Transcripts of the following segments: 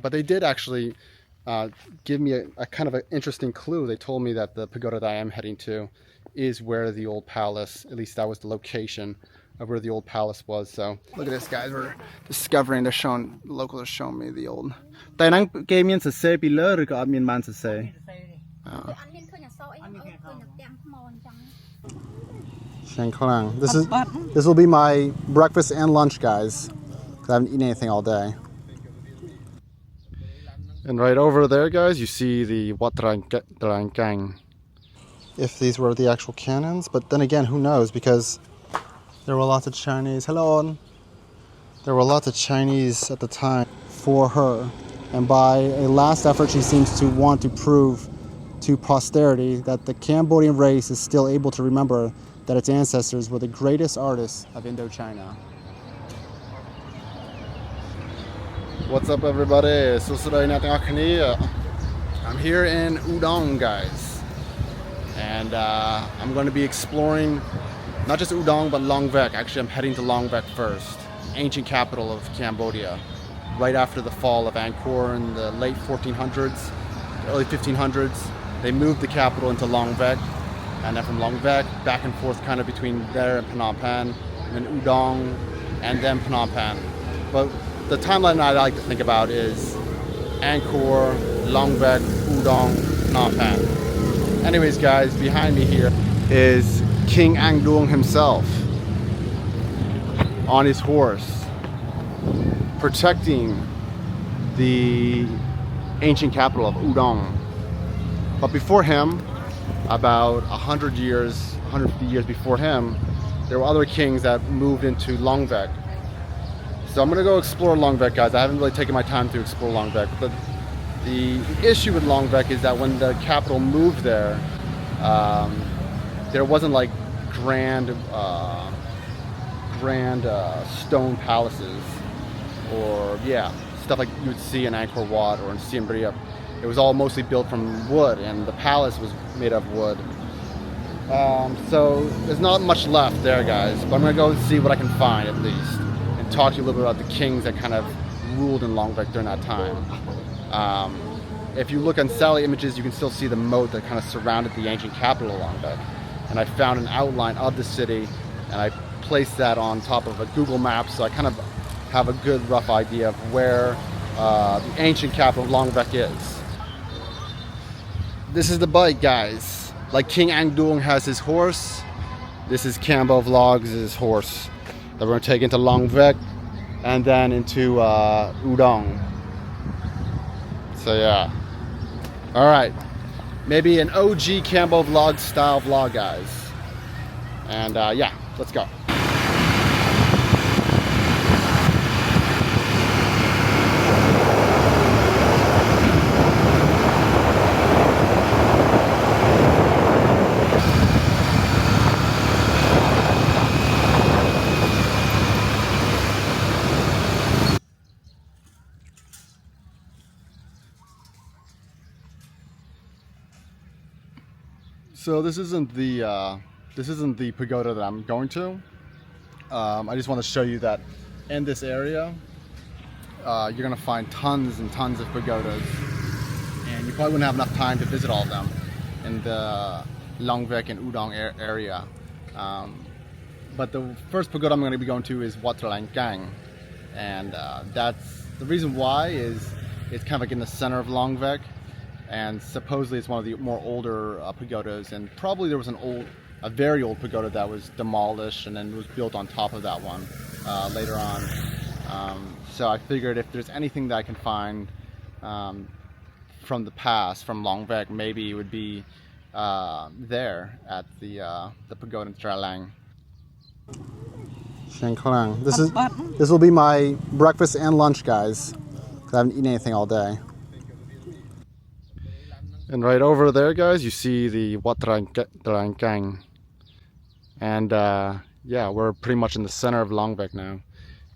But they did actually give me a kind of an interesting clue. They told me that the pagoda that I am heading to is where the old palace, at least that was the location of where the old palace was. So look at this, guys. We're discovering, the locals are showing me the old. This will be my breakfast and lunch, guys, because I haven't eaten anything all day. And right over there, guys, you see the Wat Trankang. If these were the actual cannons, but then again, who knows? Because there were lots of Chinese. Hello. There were lots of Chinese at the time for her, and by a last effort, she seems to want to prove to posterity that the Cambodian race is still able to remember that its ancestors were the greatest artists of Indochina. What's up, everybody? I'm here in Udong, guys, and I'm going to be exploring not just Udong but Longvek. Actually, I'm heading to Longvek first, ancient capital of Cambodia, right after the fall of Angkor in the late 1400s, early 1500s. They moved the capital into Longvek, and then from Longvek back and forth kind of between there and Phnom Penh, and then Udong, and then Phnom Penh. But the timeline I like to think about is Angkor, Longvek, Udong, Phnom Penh. Anyways, guys, behind me here is King Ang Duong himself on his horse, protecting the ancient capital of Udong. But before him, about 150 years before him, there were other kings that moved into Longvek. So I'm gonna go explore Longvek, guys. I haven't really taken my time to explore Longvek. But the issue with Longvek is that when the capital moved there, there wasn't like grand stone palaces, or stuff like you would see in Angkor Wat or in Siem Reap. It was all mostly built from wood, and the palace was made of wood. So there's not much left there, guys. But I'm gonna go see what I can find at least, and talk to you a little bit about the kings that kind of ruled in Longvek during that time. If you look on satellite images, you can still see the moat that kind of surrounded the ancient capital of Longvek. And I found an outline of the city, and I placed that on top of a Google map, so I kind of have a good rough idea of where the ancient capital of Longvek is. This is the bike, guys. Like King Ang Duong has his horse, this is Cambo Vlogs' horse that we're gonna take into Longvek and then into Udong. So yeah. All right. Maybe an OG Cambo Vlog style vlog, guys. And yeah, let's go. So this isn't the pagoda that I'm going to. I just want to show you that in this area, you're gonna find tons and tons of pagodas, and you probably wouldn't have enough time to visit all of them in the Longvek and Udong area. But the first pagoda I'm going to be going to is Wat Trankang, and that's the reason why is it's kind of like in the center of Longvek. And supposedly it's one of the more older pagodas, and probably there was a very old pagoda that was demolished and then was built on top of that one later on. So I figured if there's anything that I can find from the past, from Longvek, maybe it would be there at the pagoda in Tralang. This will be my breakfast and lunch, guys, because I haven't eaten anything all day. And right over there, guys, you see the Wat Trankang. And yeah, we're pretty much in the center of Longvek now.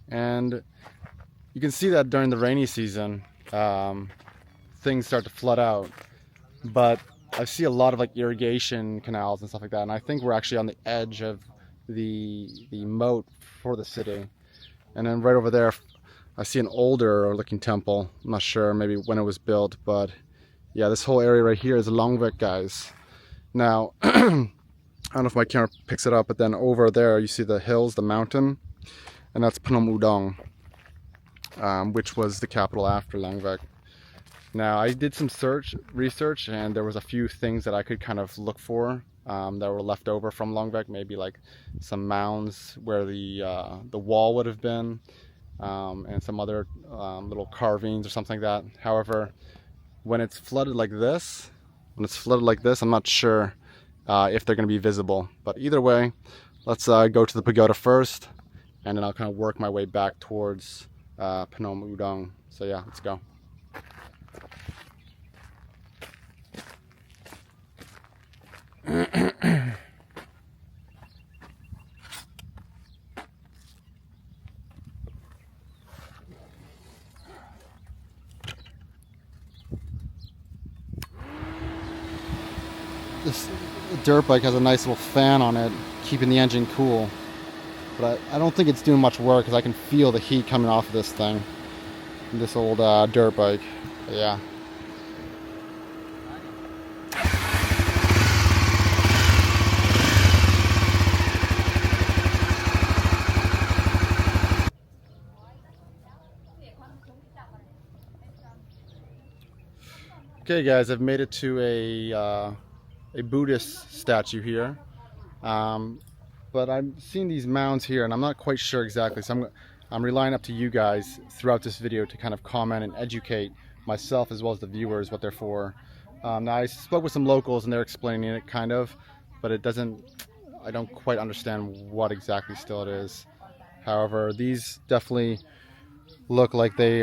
And you can see that during the rainy season, things start to flood out. But I see a lot of like irrigation canals and stuff like that. And I think we're actually on the edge of the moat for the city. And then right over there, I see an older looking temple. I'm not sure, maybe when it was built, but yeah, this whole area right here is Longvek, guys. Now, I don't know if my camera picks it up, but then over there you see the hills, the mountain, and that's Phnom Udong, which was the capital after Longvek. Now, I did some research, and there was a few things that I could kind of look for that were left over from Longvek, maybe like some mounds where the wall would have been, and some other little carvings or something like that. However, when it's flooded like this, I'm not sure if they're going to be visible. But either way, let's go to the pagoda first, and then I'll kind of work my way back towards Phnom Udong. So yeah, let's go. This dirt bike has a nice little fan on it, keeping the engine cool. But I don't think it's doing much work because I can feel the heat coming off of this thing. This old dirt bike. But yeah. Okay guys, I've made it to a Buddhist statue here, but I'm seeing these mounds here and I'm not quite sure exactly, so I'm relying up to you guys throughout this video to kind of comment and educate myself as well as the viewers what they're for. Now I spoke with some locals and they're explaining it kind of, but I don't quite understand what exactly still it is. However, these definitely look like they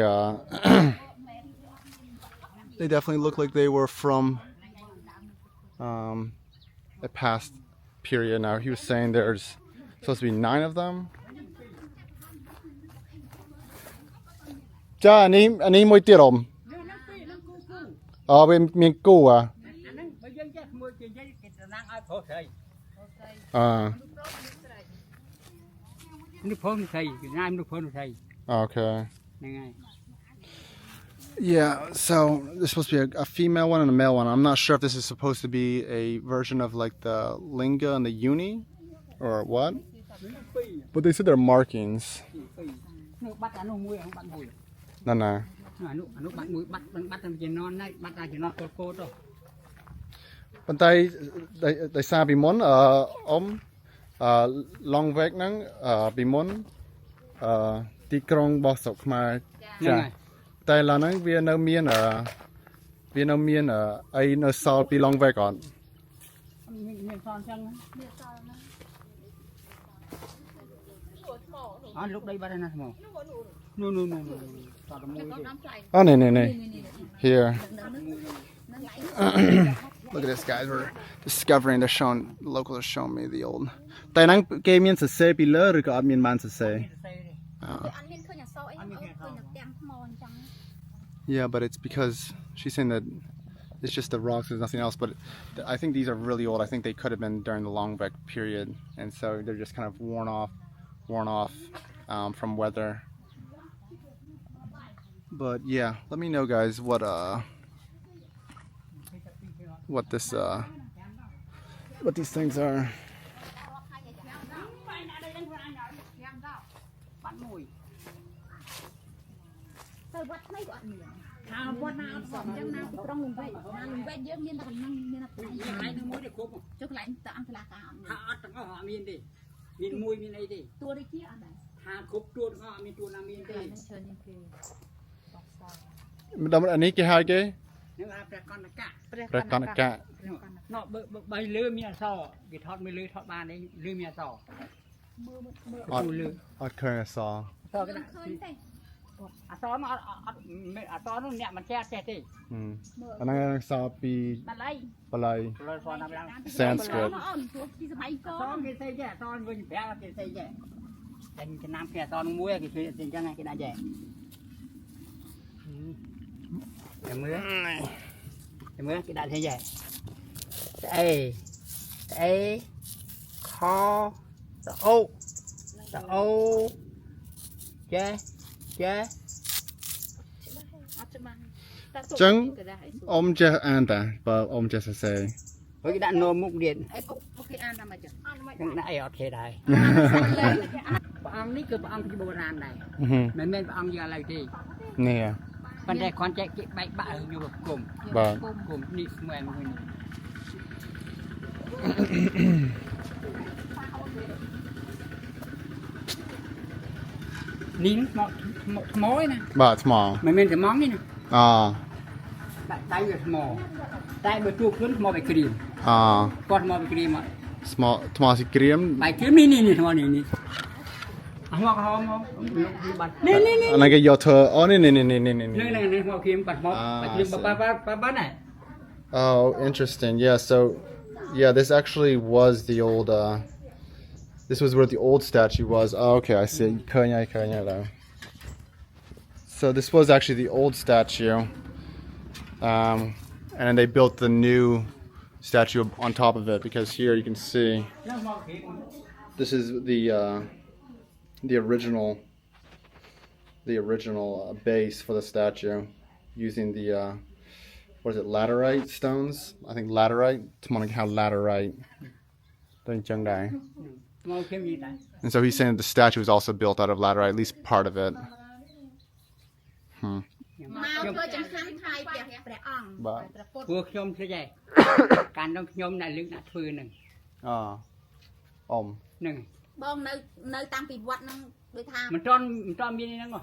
they definitely look like they were from a past period. Now he was saying there's supposed to be 9 of them. Cha anh ấy mới tiệt ổm. Bên miền cũ à. Okay. Yeah, so there's supposed to be a female one and a male one. I'm not sure if this is supposed to be a version of like the linga and the uni or what. But they said they're markings. No. But they say bị muốn Longvek nắng bị muốn tí krong bò sọc mà chả. Tại là nó viên nó miên ở ấy nó sau bị Longvek còn. Lúc đây bắt nó màu. No. Oh, no. Here. Look at this, guys. We're discovering. Locals are showing me the old. Tại năng kê miên sẽ xe bị lỡ rồi có miên man sẽ xe. Yeah, but it's because she's saying that it's just the rocks, there's nothing else. But I think these are really old. I think they could have been during the Longvek period, and so they're just kind of worn off from weather. But yeah, let me know, guys, what these things are. Đâm anh ấy cái hai cái. Pre con cả. Nó bay lưới miếng sò, cái thọt mới lưới thọt bàn đấy, lưới miếng sò. Ọt khơi sò. Sò cái này. Sò nó nhẹ mà che đi. Anh ấy sò pi. Balay. Sanskrit. Sò cái xây chứ, sò mình bẻ cái xây chứ. Thành cái nam kia sò nó muối cái xây trên cái này cái này vậy. Cái mưa cái đại thế vậy. Đây kho the ô chế Chung just and that, but just to say. ហើយគេដាក់នោមមុខទៀត អីអូខេអានតាមមកចុះអានមក ខ្ញុំដាក់អីអត់ទេដែរព្រះអង្គនេះគឺព្រះអង្គពីបុរាណដែរមិនមែនព្រះអង្គយើងឥឡូវទេ នេះ ប៉ុន្តែគ្រាន់តែគេបែកបាក់យកមកគុំ បាទ គុំនេះស្មើមួយនេះថ្មឯណា បាទ small មិនមែនថ្មនេះណា អ ដាក់ដៃវាថ្មតែបើជួបខ្លួនថ្មបែកក្រៀម គាត់ថ្មបែកក្រៀមមក small ថ្មស៊ីក្រៀម បែកក្រៀមនេះថ្មនេះអស់មកហមមកបាត់នេះ អានេះគេយកធ្វើអូនេះ ថ្មក្រៀមបាត់មកបែកក្រៀមបាត់ណា Oh, interesting. Yeah, so yeah, this actually was the old this was where the old statue was. Oh, okay, I see. Though. So this was actually the old statue. And then they built the new statue on top of it because here you can see this is the original base for the statue using the what is it, laterite stones? I think laterite. How laterite. And so he's saying the statue is also built out of laterite, at least part of it. មកធ្វើចំខាន់ថៃព្រះអង្គ បាទ ព្រោះខ្ញុំធ្វើដែរការដល់ខ្ញុំអ្នកលើកអ្នកធ្វើហ្នឹង ហ្នឹង បងនៅតាមពីវត្តហ្នឹងដូចថា មិនទាន់មានហ្នឹងហ៎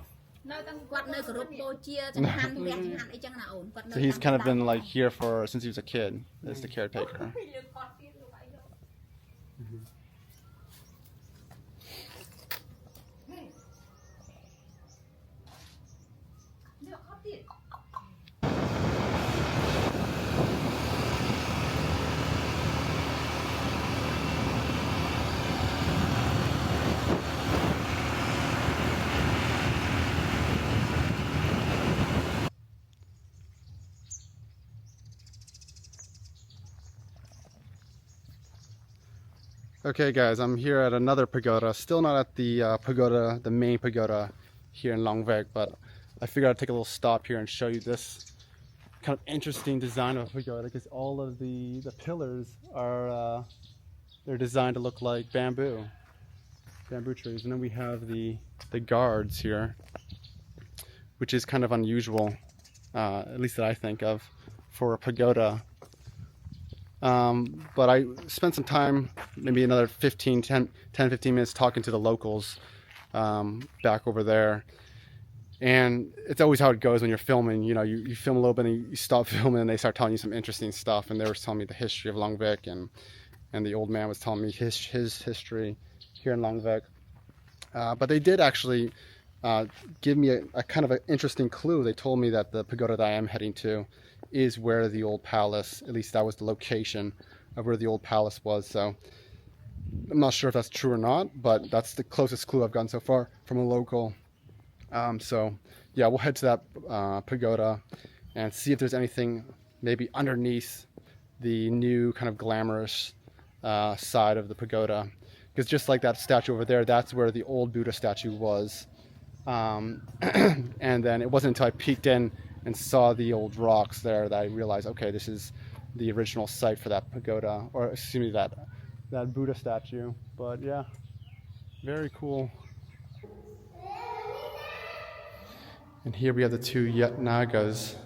នៅទាំងគាត់នៅគោរពបូជាចង្ហាន់ព្រះចង្ហាន់អីចឹងណាអូនគាត់នៅ So he's kind of been like here for since he was a kid as the caretaker. Okay guys, I'm here at another pagoda, still not at the pagoda, the main pagoda here in Longvek, but I figured I'd take a little stop here and show you this kind of interesting design of a pagoda because all of the pillars are, they're designed to look like bamboo trees. And then we have the guards here, which is kind of unusual, at least that I think of, for a pagoda. But I spent some time, maybe another 10, 15 minutes talking to the locals back over there. And it's always how it goes when you're filming. You know, you film a little bit and you stop filming and they start telling you some interesting stuff. And they were telling me the history of Longvek and the old man was telling me his history here in Longvek. But they did actually give me a kind of an interesting clue. They told me that the pagoda that I am heading to is where the old palace, at least that was the location of where the old palace was. So I'm not sure if that's true or not, but that's the closest clue I've gotten so far from a local. So yeah, we'll head to that pagoda and see if there's anything maybe underneath the new kind of glamorous side of the pagoda. Because just like that statue over there, that's where the old Buddha statue was. And then it wasn't until I peeked in and saw the old rocks there that I realized, okay, this is the original site for that pagoda, or excuse me, that Buddha statue. But yeah, very cool. And here we have the two Nagas,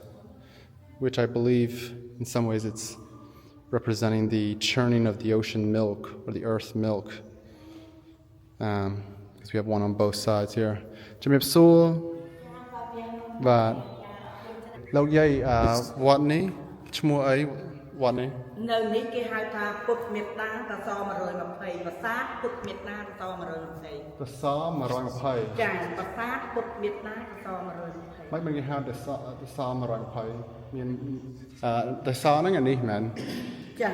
which I believe in some ways it's representing the churning of the ocean milk, or the earth milk. Because we have one on both sides here. Jamib Soul, but Lâu dây what ni? Chmua ấy what ni? នៅនេះគេហៅថាពុទ្ធមេត្តាតស120ភាសាពុទ្ធមេត្តាតស120 The saw marang pai. ចាភាសាពុទ្ធមេត្តាតស120 Mấy bên cái hao the saw marang pai. Miền the saw nó anh đi man. ចា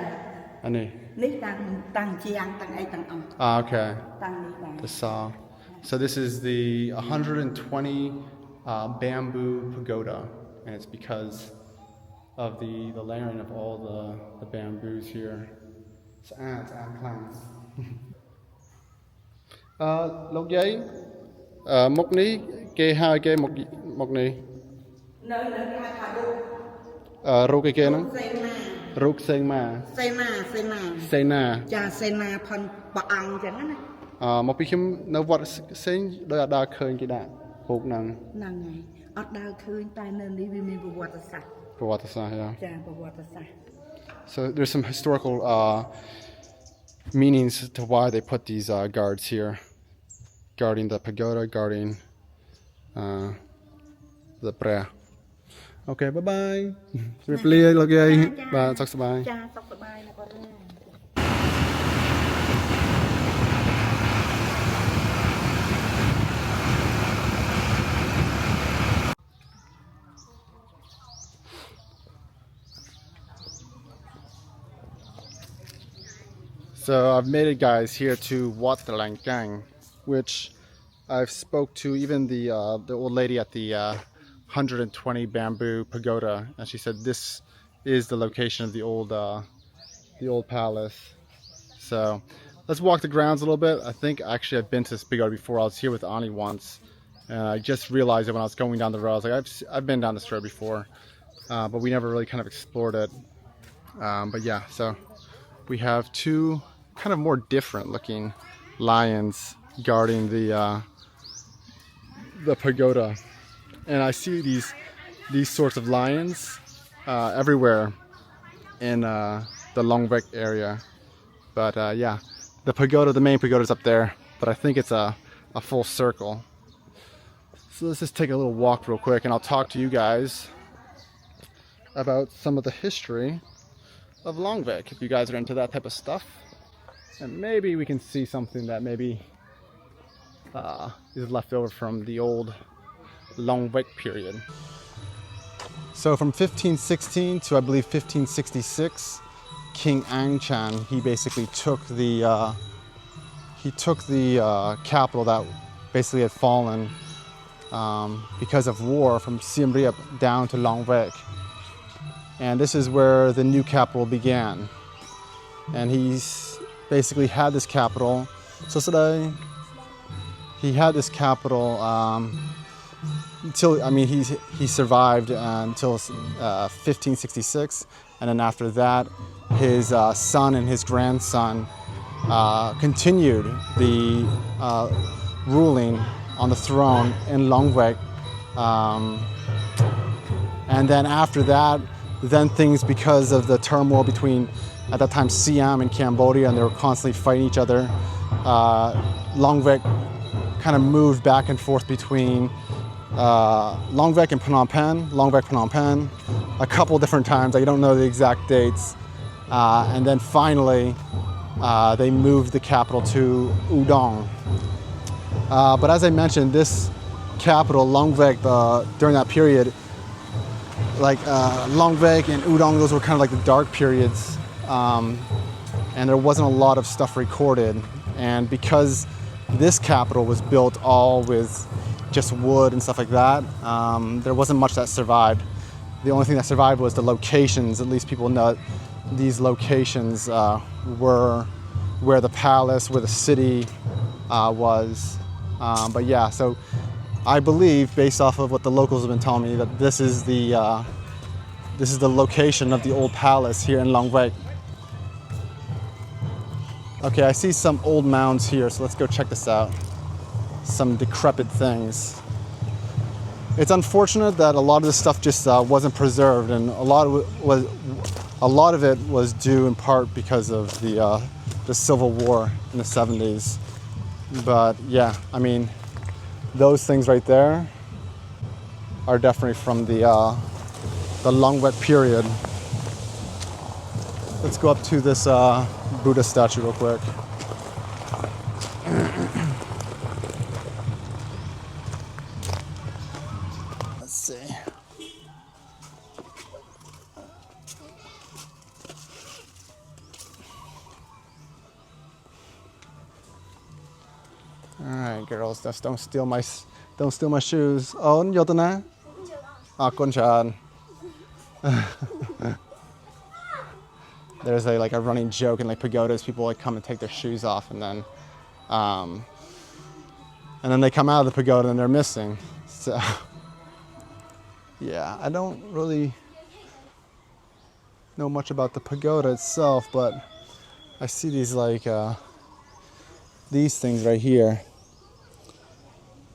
Anh đi. នេះតាំងជាងតាំងអីតាំងអង្គ Okay. តាំងនេះបាទ The saw. So this is the 120 bamboo pagoda, and it's because of the layering of all the bamboos here. It's plants. Lộc giấy mộc ní kê hai kê mộc ní. Nơi nơi hai thả đu រូបអីគេហ្នឹង សេណា រូបផ្សេងមក សេណា សេណា ចាសេណាផនព្រះអង្គចឹងណា មកពីខ្ញុំនៅវត្តផ្សេងដោយអត់ដើរឃើញគេដាក់រូបហ្នឹង ហ្នឹងហើយអត់ដើរឃើញតែនៅនេះវាមានប្រវត្តិសាស្ត្រ ប្រវត្តិសាស្ត្រ yeah. ចាប្រវត្តិសាស្ត្រ So there's some historical meanings to why they put these guards here, guarding the pagoda, guarding the prayer. Okay, bye bye. Reply lagi. Bye, សុខសប្បាយ ចាសុខសប្បាយណាគាត់ណា So I've made it, guys, here to Wat the Langkang, which I've spoke to even the old lady at the 120 bamboo pagoda, and she said this is the location of the old palace. So let's walk the grounds a little bit. I think actually I've been to this pagoda before. I was here with Ani once, and I just realized it when I was going down the road. I was like, I've been down this road before, but we never really kind of explored it. But yeah, so we have two kind of more different looking lions guarding the pagoda, and I see these sorts of lions everywhere in the Longvek area. But yeah, the pagoda, the main pagoda, is up there, but I think it's a full circle. So let's just take a little walk real quick, and I'll talk to you guys about some of the history of Longvek, if you guys are into that type of stuff. And maybe we can see something that maybe is left over from the old Longvek period. So from 1516 to I believe 1566, King Angchan, he basically took the capital that basically had fallen because of war from Siem Reap down to Longvek. And this is where the new capital began. And he's basically had this capital. So today, he had this capital until, I mean, he survived until 1566. And then after that, his son and his grandson continued the ruling on the throne in Longvek. And then after that, then things, because of the turmoil between, at that time, Siam and Cambodia, and they were constantly fighting each other, Longvek kind of moved back and forth between Longvek and Phnom Penh, a couple different times. I don't know the exact dates. And then finally, they moved the capital to Udong. But as I mentioned, this capital, Longvek, during that period, like Longvek and Udong, those were kind of like the dark periods, and there wasn't a lot of stuff recorded. And because this capital was built all with just wood and stuff like that, there wasn't much that survived. The only thing that survived was the locations. At least people know these locations were where the palace, where the city was. But yeah, so I believe, based off of what the locals have been telling me, that this is the location of the old palace here in Longvek. Okay, I see some old mounds here, so let's go check this out. Some decrepit things. It's unfortunate that a lot of this stuff just wasn't preserved, and a lot of it was due in part because of the Civil War in the 70s. But yeah, I mean, those things right there are definitely from the Longvek period. Let's go up to this Buddha statue real quick. Let's see. All right, girls, just don't steal my shoes. Oh, Yotana? Ah, Kunchan. There's like a running joke in like pagodas. People like come and take their shoes off, and then they come out of the pagoda and they're missing. So yeah, I don't really know much about the pagoda itself, but I see these like these things right here.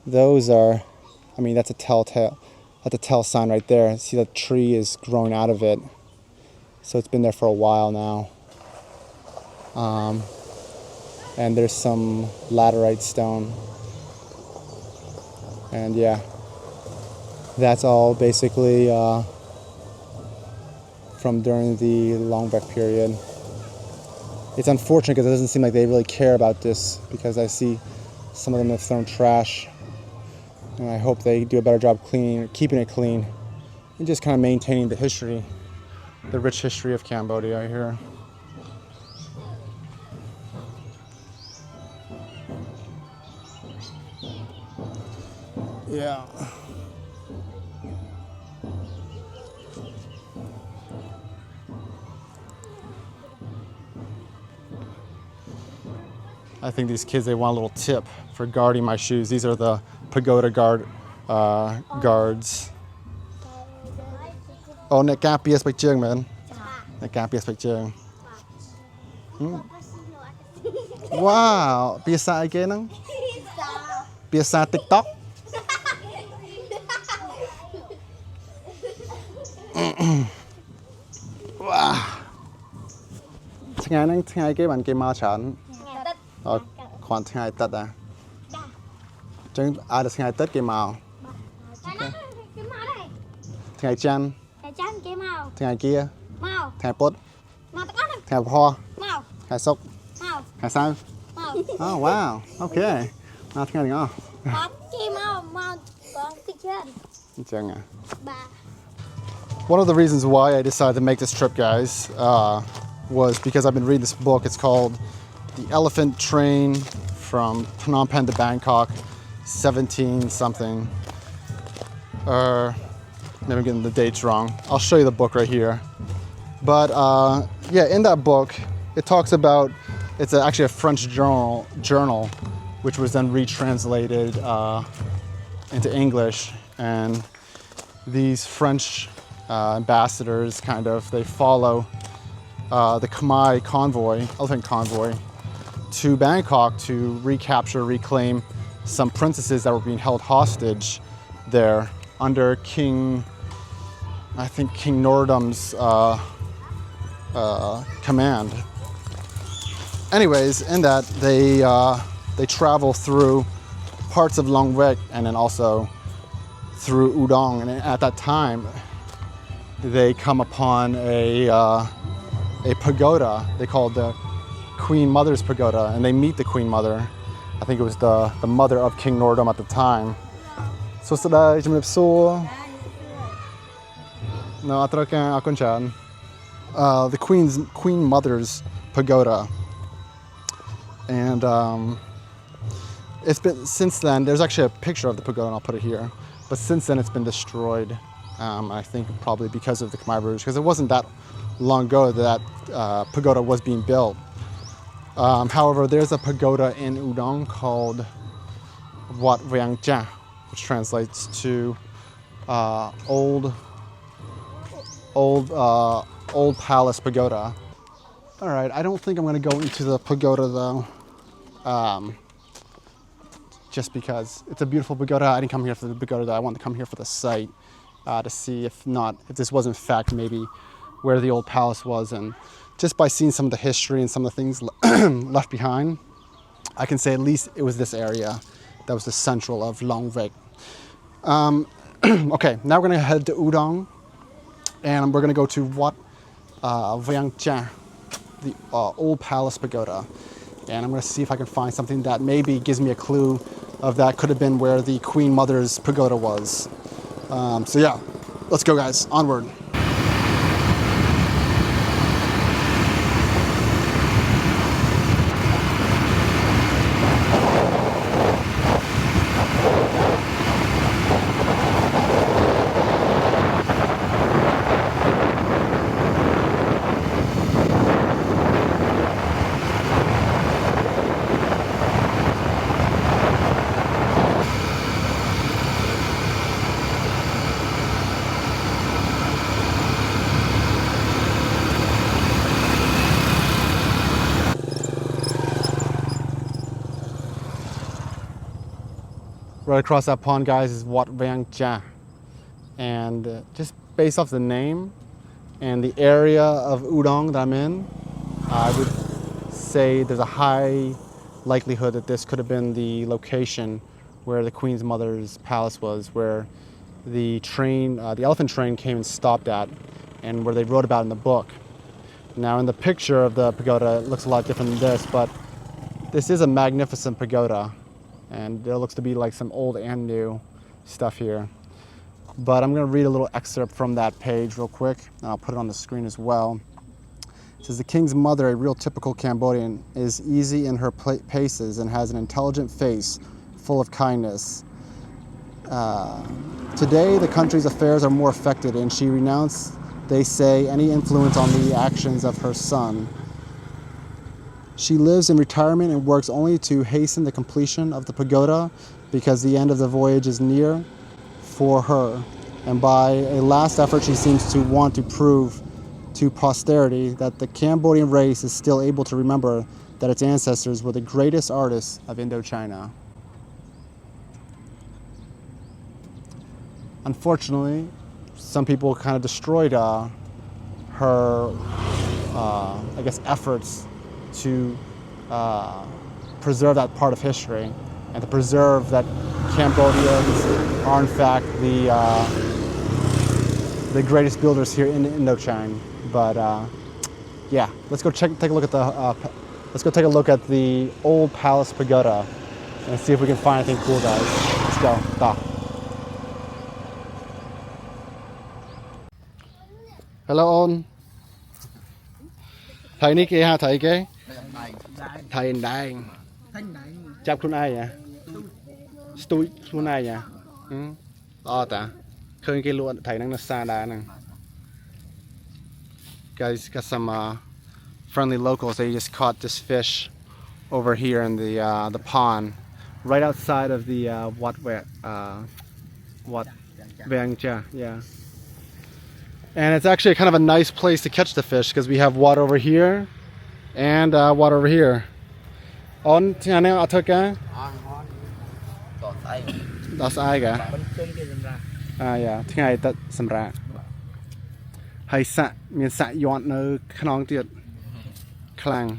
Those are, I mean, that's a telltale sign right there. See, the tree is growing out of it, so it's been there for a while now. And there's some laterite stone, and yeah, that's all basically from during the Longvek period. It's unfortunate because it doesn't seem like they really care about this, because I see some of them have thrown trash, and I hope they do a better job keeping it clean, and just kind of maintaining the history, the rich history of Cambodia here. Yeah. I think these kids, they want a little tip for guarding my shoes. These are the pagoda guards. Oh,អ្នកការពារស្បែកជើងមែនអ្នកការពារស្បែកជើង Wow ភាសាអីគេហ្នឹងភាសា TikTok Wow ថ្ងៃហ្នឹងថ្ងៃគេបានគេមកច្រើនអត់គ្រាន់ថ្ងៃទឹកដែរអញ្ចឹងអាចតែថ្ងៃទឹកគេមកថ្ងៃច័ន្ទថ្ងៃគៀថ្ងៃពុធថ្ងៃពហុថ្ងៃសុក្រថ្ងៃសៅរ៍ Oh wow okay មកថ្ងៃទាំងអស់អញ្ចឹង One of the reasons why I decided to make this trip, guys, was because I've been reading this book. It's called The Elephant Train from Phnom Penh to Bangkok, 17 something. Maybe I'm getting the dates wrong. I'll show you the book right here. But yeah, in that book, it talks about, it's actually a French journal, which was then retranslated into English. And these French ambassadors they follow the Khmer convoy, elephant convoy, to Bangkok to reclaim some princesses that were being held hostage there under King Norodum's command. Anyways, in that they travel through parts of Longvek and then also through Udong, and at that time they come upon a pagoda they called the Queen Mother's Pagoda, and they meet the Queen Mother. I think it was the mother of King Norodom at the time. So the Queen Mother's Pagoda, and it's been, since then, there's actually a picture of the pagoda, and I'll put it here, but since then it's been destroyed. I think probably because of the Khmer Rouge, because it wasn't that long ago that pagoda was being built. However, there's a pagoda in Udong called Wat Viang Cha, which translates to old palace pagoda. All right, I don't think I'm going to go into the pagoda though, just because it's a beautiful pagoda. I didn't come here for the pagoda, I want to come here for the site. To see if this was in fact maybe where the old palace was, and just by seeing some of the history and some of the things left behind, I can say at least it was this area that was the central of Longvek. Okay, now we're gonna head to Udong, and we're gonna go to Wat Viang Cha, the old palace pagoda, and I'm gonna see if I can find something that maybe gives me a clue of that could have been where the Queen Mother's pagoda was. So yeah, let's go guys, onward. Right across that pond, guys, is Wat Vang Cha. And just based off the name and the area of Udong that I'm in, I would say there's a high likelihood that this could have been the location where the Queen's Mother's palace was, where the train, the elephant train came and stopped at, and where they wrote about in the book. Now in the picture of the pagoda, it looks a lot different than this, but this is a magnificent pagoda, and there looks to be like some old and new stuff here. But I'm going to read a little excerpt from that page real quick, and I'll put it on the screen as well. It says, the King's Mother, a real typical Cambodian, is easy in her paces and has an intelligent face full of kindness. Today, the country's affairs are more affected, and she renounced, they say, any influence on the actions of her son. She lives in retirement and works only to hasten the completion of the pagoda because the end of the voyage is near for her. And by a last effort, she seems to want to prove to posterity that the Cambodian race is still able to remember that its ancestors were the greatest artists of Indochina. Unfortunately, some people kind of destroyed her, I guess, efforts to preserve that part of history and to preserve that Cambodians are in fact the greatest builders here in Indochina. But yeah, let's go take a look at the old palace pagoda and see if we can find anything cool, guys. Let's go. Ta. Hello, on. Thầy ní kia ha, thầy kia. Thầy đài. Chắp khuôn ai vậy? Stui khuôn ai vậy? Ta. Khơi cái lụa thầy đang xa đá nè. Guys, got some friendly locals. They just caught this fish over here in the pond, right outside of the Wat Vang Cha. Yeah. And it's actually kind of a nice place to catch the fish because we have water over here and water over here. On thế này ở thôi cả. That's ai cả. Yeah, thế này tận sầm ra. Hay sạ, miền sạ yọn nơi khăn tiệt, khlang.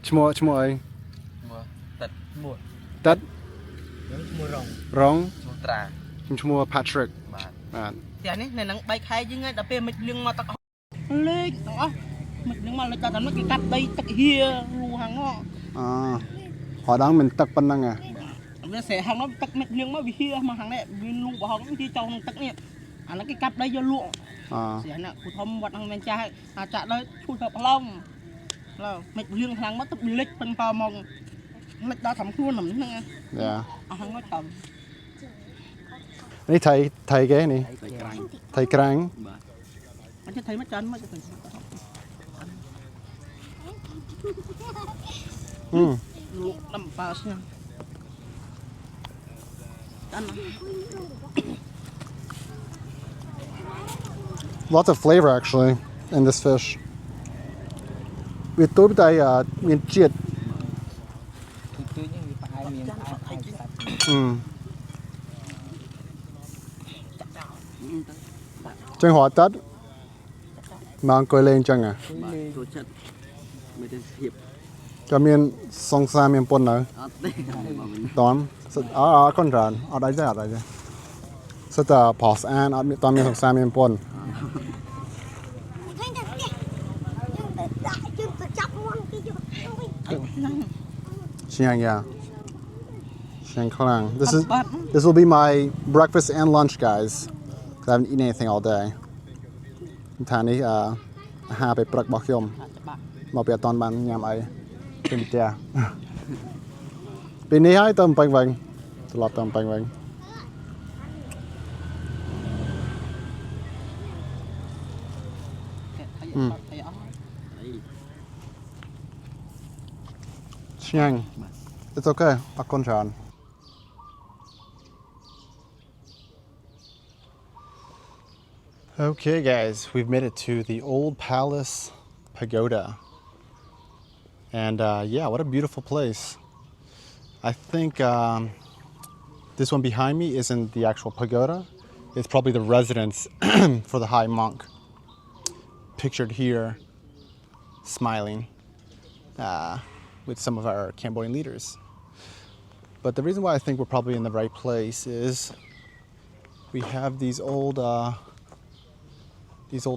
Chmua ấy. Tật. Rong. Chmua Patrick. Thì này này nắng bay khai chứ ngay đập về mịch lưng mà tắc lên đó mịch lưng mà lại ta nó cái cắt đây tắc hia lu hàng nó họ đang mình tắc pan năng à nó sẽ hàng nó tắc mịch lưng mà bị hia mà hàng này bị lu bỏ nó đi trong tắc nè nó cái cắt đây cho luộc sẽ nè cụ thom vật hàng bên trái chạ đây cụ thọ long là mịch lưng hàng mất tắc lệch phân cò mong mịch đó thầm khuôn nằm nè hàng nó cầmนี่ไทยแกนี่ไทยกลางมันจะไทยมาจันมาจะเป็นลูกลำปลาใช่ไหมจัน Lots of flavor actually in this fish. វាទូបតែមានជាតិចឹងហត់តើមកអង្គុយលេងចឹងចាំមានសង្សារមានប៉ុននៅតន់អត់កូនច្រើនអត់អីទេសិតតែផោះស្អាតអត់មានតន់មានសង្សារមានប៉ុនឆ្ងាញ់យ៉ាឆ្ងាញ់ខ្លាំង This will be my breakfast and lunch, guys. I haven't eaten anything all day. ថានេះអាហារពេលព្រឹករបស់ខ្ញុំមកពីអត់តាន់បានញ៉ាំអីពីផ្ទះពេលនេះហើយទៅបំពេញវិញត្រឡប់ទៅបំពេញវិញឆ្ងាញ់ It's okay អរគុណច្រើន Okay, guys, we've made it to the old palace pagoda. And yeah, what a beautiful place. I think This one behind me isn't the actual pagoda. It's probably the residence for the high monk. Pictured here, smiling with some of our Cambodian leaders. But the reason why I think we're probably in the right place is we have these old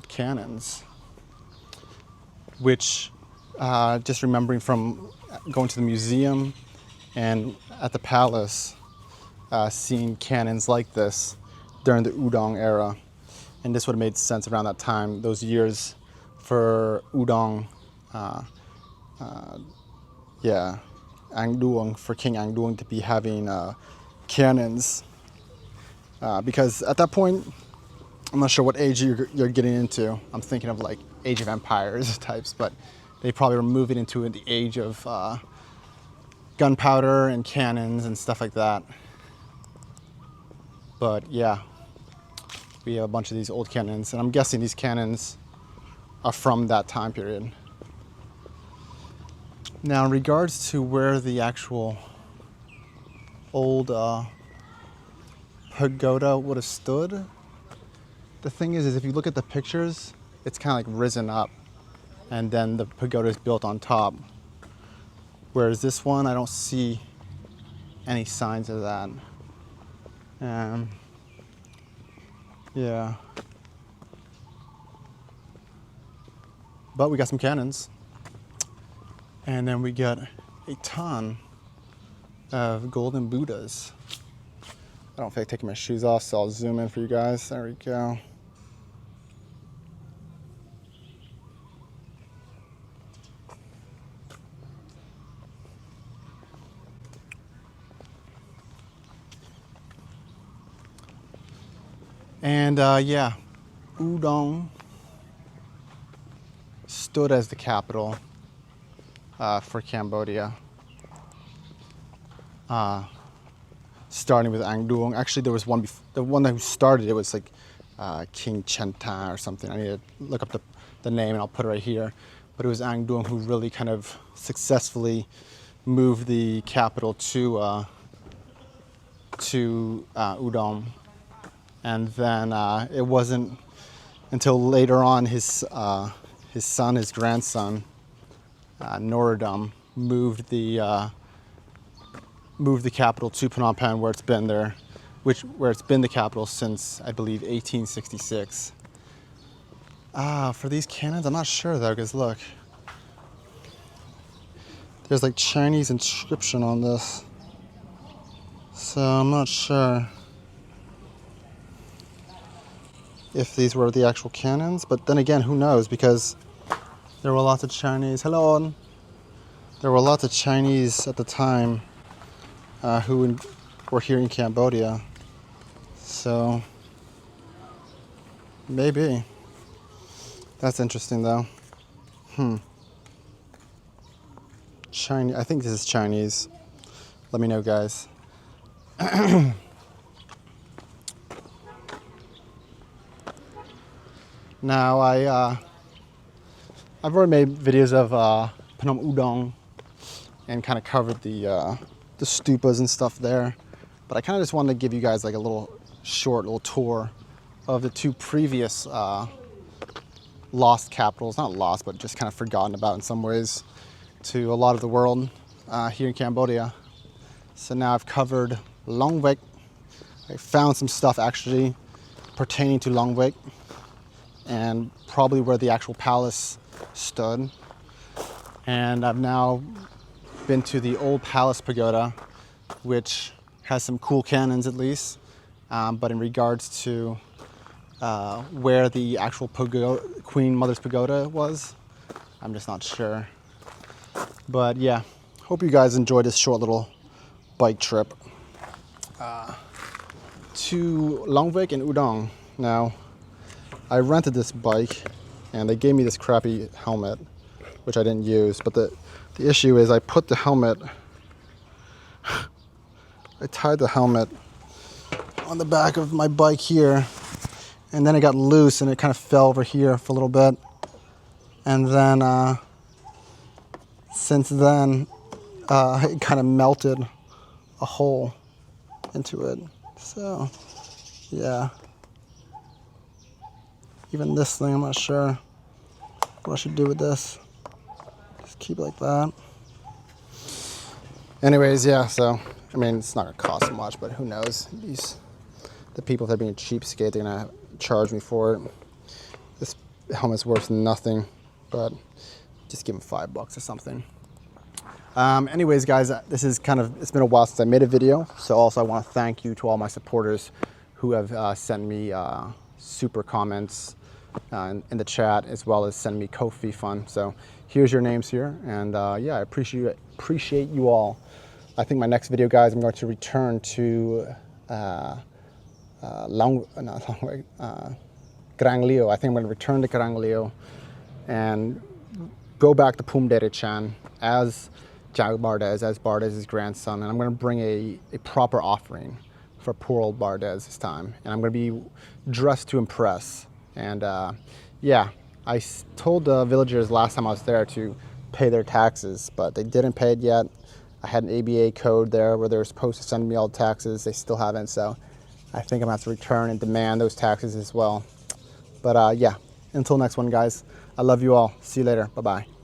cannons, which just remembering from going to the museum and at the palace, seeing cannons like this during the Udong era. And this would have made sense around that time, those years for Udong, Angduong, for King Angduong to be having cannons. Because at that point, I'm not sure what age you're getting into. I'm thinking of like Age of Empires types, but they probably were moving into the age of gunpowder and cannons and stuff like that. But yeah, we have a bunch of these old cannons, and I'm guessing these cannons are from that time period. Now, in regards to where the actual old pagoda would have stood, the thing is if you look at the pictures, it's kind of like risen up, and then the pagoda is built on top. Whereas this one, I don't see any signs of that. Yeah. But we got some cannons. And then we got a ton of golden Buddhas. I don't feel like taking my shoes off, so I'll zoom in for you guys. There we go. And yeah, Udong stood as the capital for Cambodia, starting with Angduong. Actually, there was one. The one who started it was like King Chenta or something. I need to look up the name, and I'll put it right here. But it was Angduong who really kind of successfully moved the capital to Udong. And then it wasn't until later on his son, his grandson, Norodom, moved the capital to Phnom Penh, where it's been there, where it's been the capital since, I believe, 1866. For these cannons, I'm not sure though, because look, there's like Chinese inscription on this, so I'm not sure if these were the actual cannons. But then again, who knows, because there were lots of Chinese. Hello. There were lots of Chinese at the time who were here in Cambodia. So maybe. That's interesting though. Chinese. I think this is Chinese. Let me know, guys. Now I've already made videos of Phnom Udong and kind of covered the stupas and stuff there, but I kind of just wanted to give you guys like a little tour of the two previous lost capitals, not lost, but just kind of forgotten about in some ways to a lot of the world here in Cambodia. So now I've covered Longvek. I found some stuff actually pertaining to Longvek, and probably where the actual palace stood. And I've now been to the old palace pagoda, which has some cool cannons at least, but in regards to where the actual pagoda, Queen Mother's Pagoda was, I'm just not sure. But yeah, hope you guys enjoyed this short little bike trip to Longvek and Udong. Now, I rented this bike and they gave me this crappy helmet, which I didn't use. But the issue is I put the helmet, I tied the helmet on the back of my bike here, and then it got loose and it kind of fell over here for a little bit. And then since then, it kind of melted a hole into it. So, yeah. Even this thing, I'm not sure what I should do with this. Just keep it like that. Anyways, yeah, so, I mean, it's not gonna cost much, but who knows? The people that are being cheapskate, they're gonna charge me for it. This helmet's worth nothing, but just give them $5 or something. Anyways, guys, this is it's been a while since I made a video. So also I want to thank you to all my supporters who have sent me super comments in the chat, as well as send me Ko-fi fund. So here's your names here. And yeah, I appreciate you all. I think my next video, guys, I'm going to return to Longvek, Leo. I think I'm going to return to Leo and go back to Pumdere-chan as Jao Bardez, as Bardez's grandson, and I'm going to bring a proper offering for poor old Bardez this time. And I'm going to be dressed to impress. And yeah, I told the villagers last time I was there to pay their taxes, but they didn't pay it yet. I had an ABA code there where they were supposed to send me all the taxes. They still haven't, so I think I'm going to have to return and demand those taxes as well. But yeah, until next one, guys, I love you all. See you later. Bye-bye.